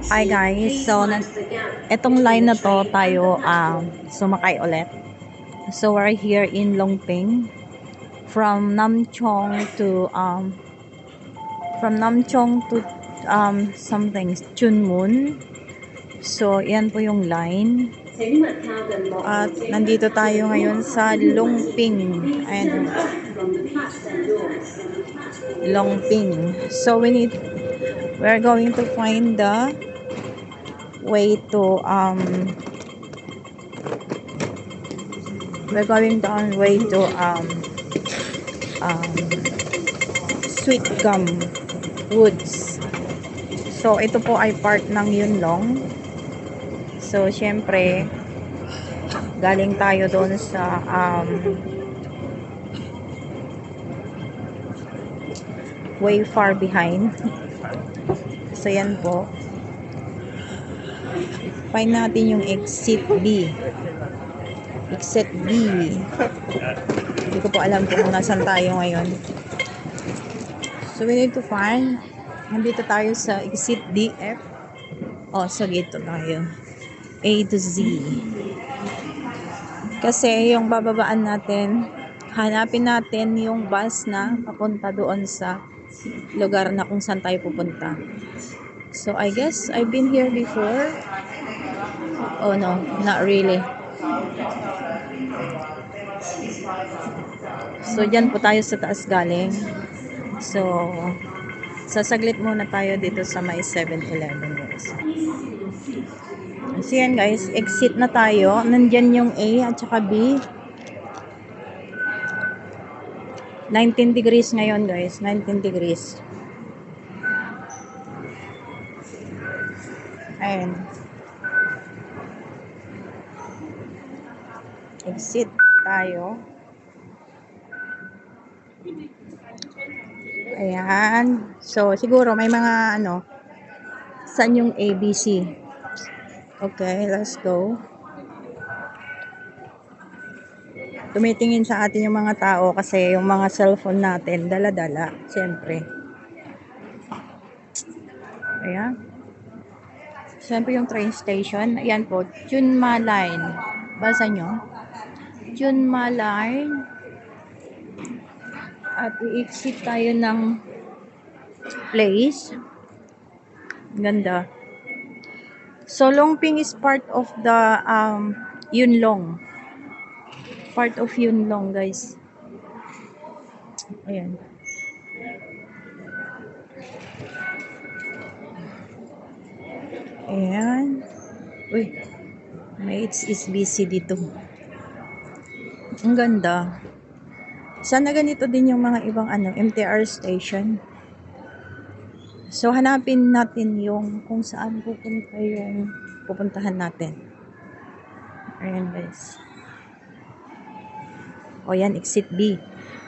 Hi guys, so etong line na to tayo sumakay ulit. So we're here in Longping from Namchong to something Chunmun. So yan po yung line. At nandito tayo ngayon sa Longping. Ayan. Longping. So we're going to find the way to we're going down way to Sweet Gum Woods. So ito po ay part ng Yunlong. So syempre galing tayo doon sa way far behind. So yan po. Find natin yung exit B. Exit B. Hindi ko po alam kung nasan tayo ngayon. So we need to find. Nandito tayo sa exit DF. Oh, so dito tayo. A to Z. Kasi yung bababaan natin, hanapin natin yung bus na papunta doon sa lugar na kung saan tayo pupunta. So I guess I've been here before. Oh no, not really. So dyan po tayo sa taas galing. So sasaglit muna tayo dito sa may 7-Eleven guys. So yan guys, exit na tayo. Nandyan yung A at saka B. 19 degrees ngayon guys, 19 degrees. Ayan. Exit tayo. Ayan. So, siguro may mga saan yung ABC? Okay, let's go. Tumitingin sa atin yung mga tao kasi yung mga cellphone natin, dala-dala, siyempre. Ayan. Siyempre yung train station. Ayan po, Chunma Line. Basa nyo? Chunma Line. At i-exit tayo ng place. Ganda. So, Longping is part of the Yunlong. Part of Yunlong, guys. Ayan. Ayan. Uy. May HSBC dito. Ang ganda. Sana ganito din yung mga ibang MTR station. So, hanapin natin yung kung saan pupunta yung pupuntahan natin. Ayan, guys. O yan, exit B.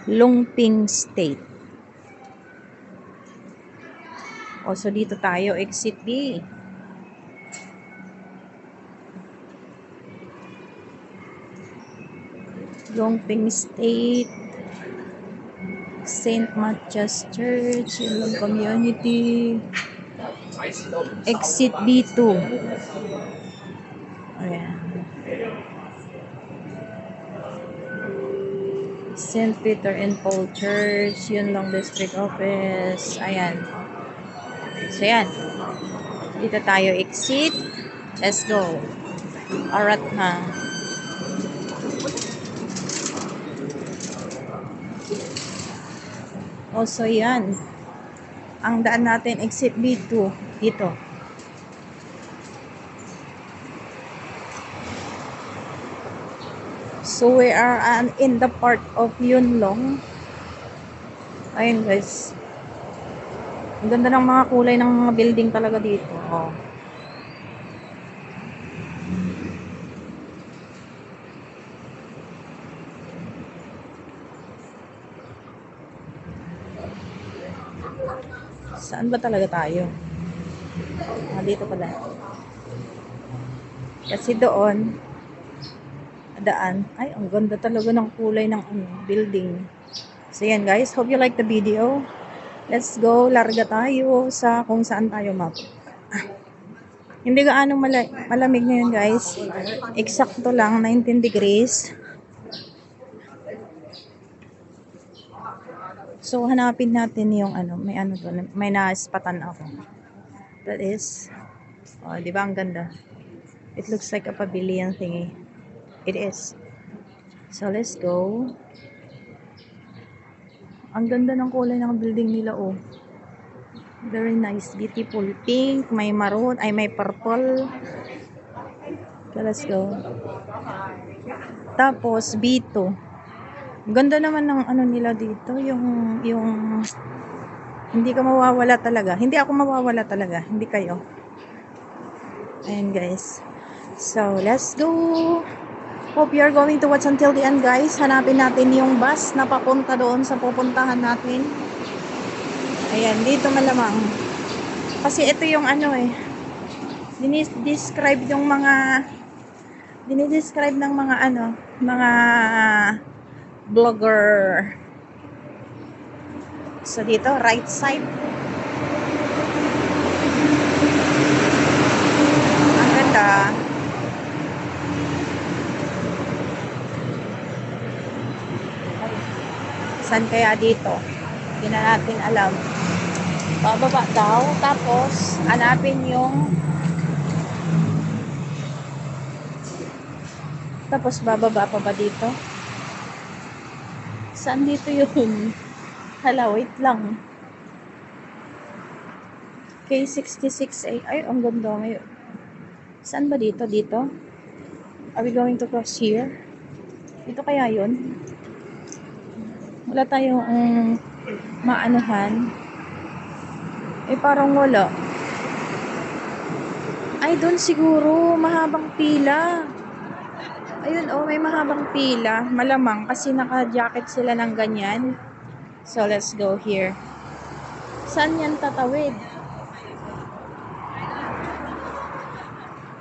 Longping State. O, so dito tayo, exit B. Longping State. St. Mathias Church, Yunlong Community. Exit B2. Ayan. St. Peter and Paul Church, Yunlong District Office. Ayan. So, yan. Dito tayo exit. Let's go. Alright na. Also, yan. Ang daan natin, exit B2. Dito. So, we are in the part of Yunlong. Ayun, guys. Ang ganda ng mga kulay ng mga building talaga dito. Oh. Saan ba talaga tayo? Dito pala. Kasi doon, daan. Ay, ang ganda talaga ng kulay ng building. So, yan guys. Hope you like the video. Let's go, larga tayo sa kung saan tayo map. Hindi gaano malamig ngayon guys. Eksakto lang, 19 degrees. So, hanapin natin yung ano, may ano to, may naispatan ako. That is, oh, di ba ang ganda? It looks like a pavilion thingy. It is. So, let's go. Ang ganda ng kulay ng building nila, oh. Very nice, beautiful. Pink, may maroon, ay may purple. So, let's go. Tapos, B2. Ganda naman ng ano nila dito, yung hindi ka mawawala talaga. Hindi ako mawawala talaga, hindi kayo. Ayan guys. So, let's go. Hope you're going to watch until the end guys. Hanapin natin yung bus na papunta doon sa pupuntahan natin. Ayan, dito malamang. Kasi ito yung ano dinidescribe ng mga ano, mga vlogger. So dito, right side. Ang ganda. Saan kaya dito? Hindi na natin alam. Bababa daw, tapos hanapin yung tapos bababa pa ba dito? Saan dito yun? Hala, wait lang. K66A. Ay, ang ganda. Saan ba dito? Dito? Are we going to cross here? Dito kaya yun? Wala tayong maanuhan. Parang wala. Ay, doon siguro. Mahabang pila. Ayun, oh, may mahabang pila. Malamang kasi naka-jacket sila ng ganyan. So, let's go here. Saan yan tatawid?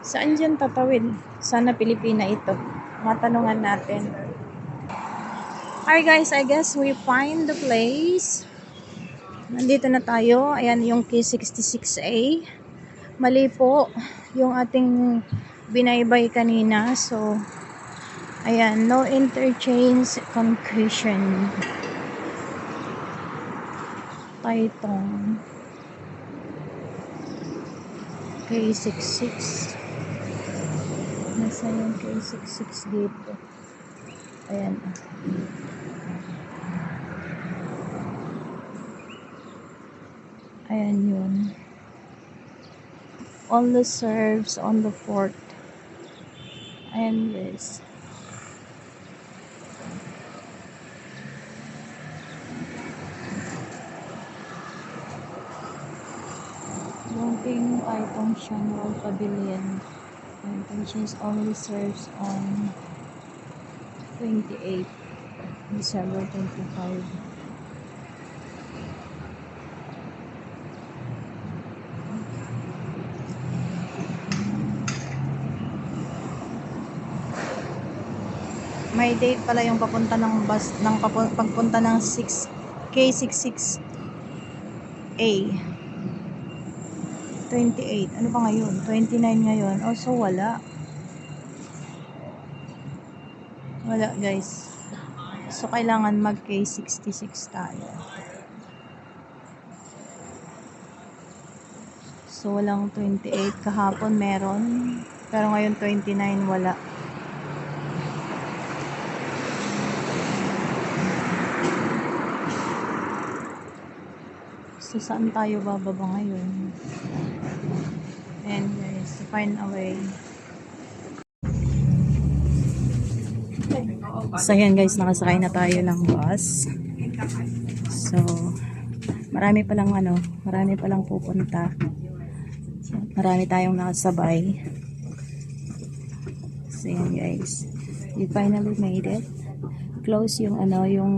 Saan yan tatawid? Sana Pilipina ito. Matanungan natin. Alright guys, I guess we find the place. Nandito na tayo. Ayan yung K66A. Mali po yung ating binaybay kanina. So, ayan, no interchange conclusion. Taytong K66. Nasa yung K66 dito. Ayan. Ayan yun. Only serves on the 4th. Ayan guys. Longking Taytong Shanghai Pavilion. Intentions only serves on 28 December 25. May date pala yung papunta ng bus ng pagpunta ng K66A 28. Ano pa ngayon? 29 ngayon. Also wala. Wala guys. So kailangan mag K66 tayo. So walang 28 kahapon meron. Pero ngayon 29 wala. So, saan tayo bababa ngayon? And guys, to find a way. So, yan guys, nakasakay na tayo ng bus. So, marami palang pupunta. So, marami tayong nakasabay. So, yan guys. We finally made it. Close yung yung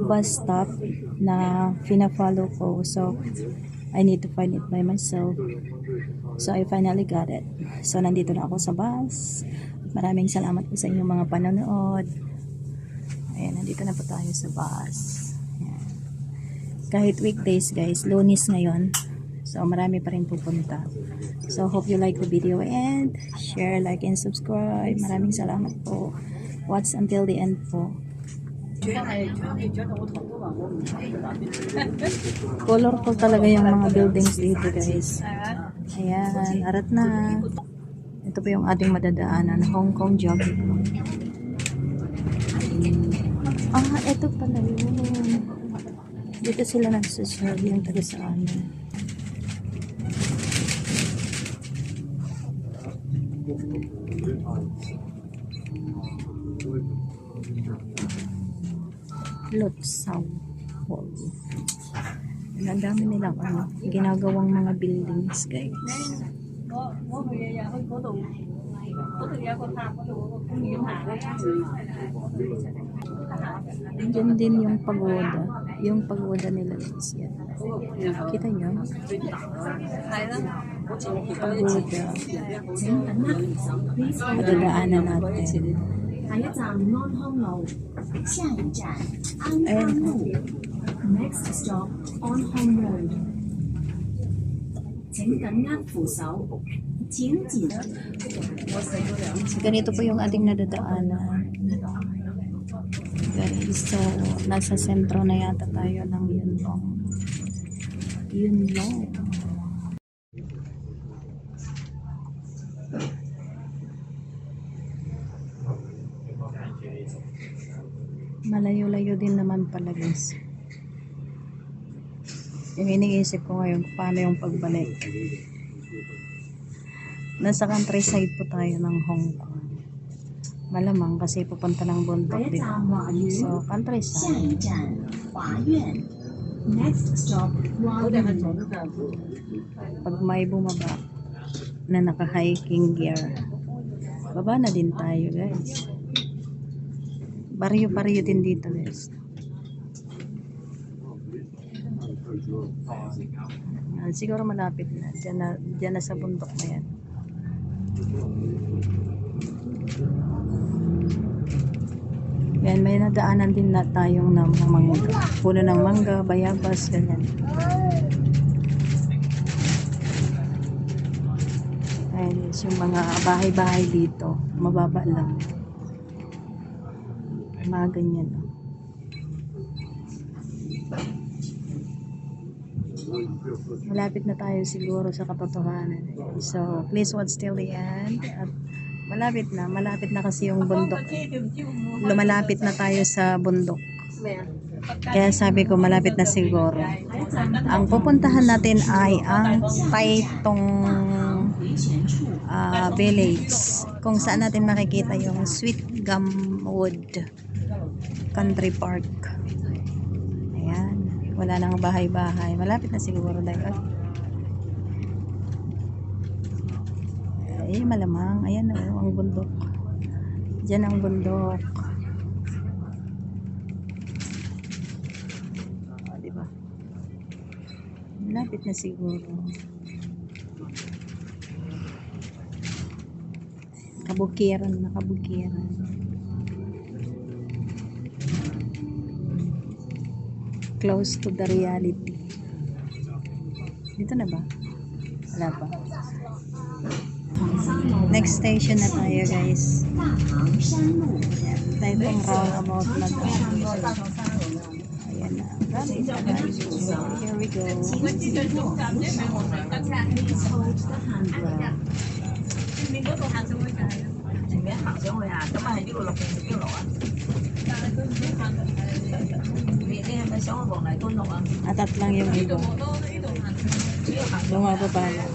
bus stop na fina-follow ko. So, I need to find it by myself. So, I finally got it. So, nandito na ako sa bus. Maraming salamat po sa inyong mga panonood. Ayan, nandito na po tayo sa bus. Ayan. kahit weekdays guys, Lunes ngayon. So marami pa rin pupunta. So hope you like the video and share, like, and subscribe. Maraming salamat po. Watch until the end po. Colorful talaga yung mga buildings dito guys. Ayan, arat na. Ito po yung ating madadaanan, Hong Kong Jogging Club. Ito pala yun. Dito sila nagsaserve yung taga sa amin. Lotsaw Hall. Ang dami nilang ginagawang mga buildings guys. Diyan din yung pagoda. Yung pagoda nila guys yan. Kita nyo? Pagoda. Madadaanan natin. Ayan. Next stop on Hong Road. 請緊握扶手，請緊。 So, ganito po yung ating nadadaanan. Guys, so nasa sentro na yata tayo ng Yunlong. Yunlong. Malayo-layo din naman pala guys. Yung iniisip ko ngayon paano yung pagbalik. Nasa countryside po tayo ng Hong Kong. Malamang kasi pupunta ng bundok din. So, countryside. Next stop, Pag may bumaba na naka-hiking gear, baba na din tayo guys. Baryo-baryo din dito guys. Siguro malapit na. Diyan na sa bundok na yan. Yan, may nadaanan din na tayong puno ng mangga, bayabas, ganyan. Ayan, yung mga bahay-bahay dito, mababa lang. Mga ganyan. Malapit na tayo siguro sa katotohanan. So, please watch till the end. At malapit na kasi yung bundok. Lumalapit na tayo sa bundok. Kaya sabi ko malapit na siguro. Ang pupuntahan natin ay ang Taitung Village. Kung saan natin makikita yung Sweet Gum Wood Country Park. Ayan. Wala nang bahay-bahay. Malapit na siguro dahil. Ay, malamang. Ayan ang bundok. Diyan ang bundok. Diba? Malapit na siguro. Kabukiran na kabukiran. Close to the reality. Dito na ba? Wala pa. Next station na tayo guys. Ayan, tayo pong roundabout na doon. Ayan na. Here we go. Atat lang yung iba. Lumaba pa lang.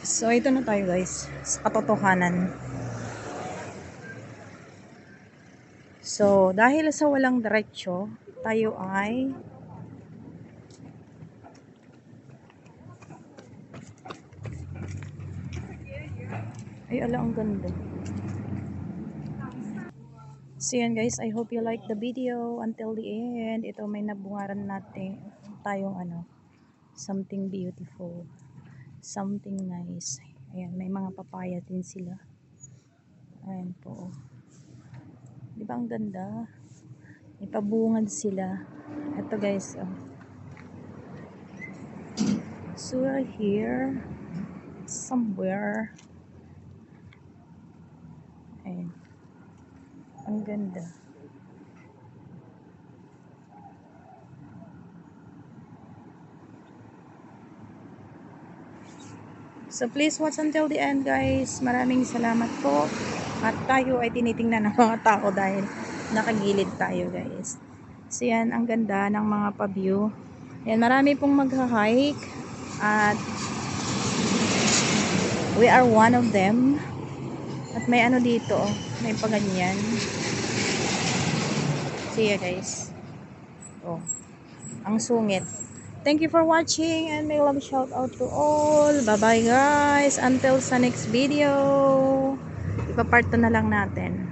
So, ito na tayo guys. Sa katotohanan. So, dahil sa walang diretsyo, tayo ay ala, ang ganda. So yan guys, I hope you like the video until the end. Ito may nabungaran natin tayong something beautiful, something nice. Ayan, may mga papaya din sila. Ayan po. Di ba ang ganda? May pabungad sila. Ito guys, oh. So we're here somewhere. Ayun. Ang ganda. So please watch until the end guys. Maraming salamat po. At tayo ay tinitingnan ng mga tao dahil nakagilid tayo guys. So yan, ang ganda ng mga pa-view. Yan, marami pong magha-hike. At we are one of them. At may ano dito, may paganyan. See ya guys. Oh, ang sungit. Thank you for watching and may love shout out to all. Bye bye guys. Until sa next video. Ipapart 2 na lang natin.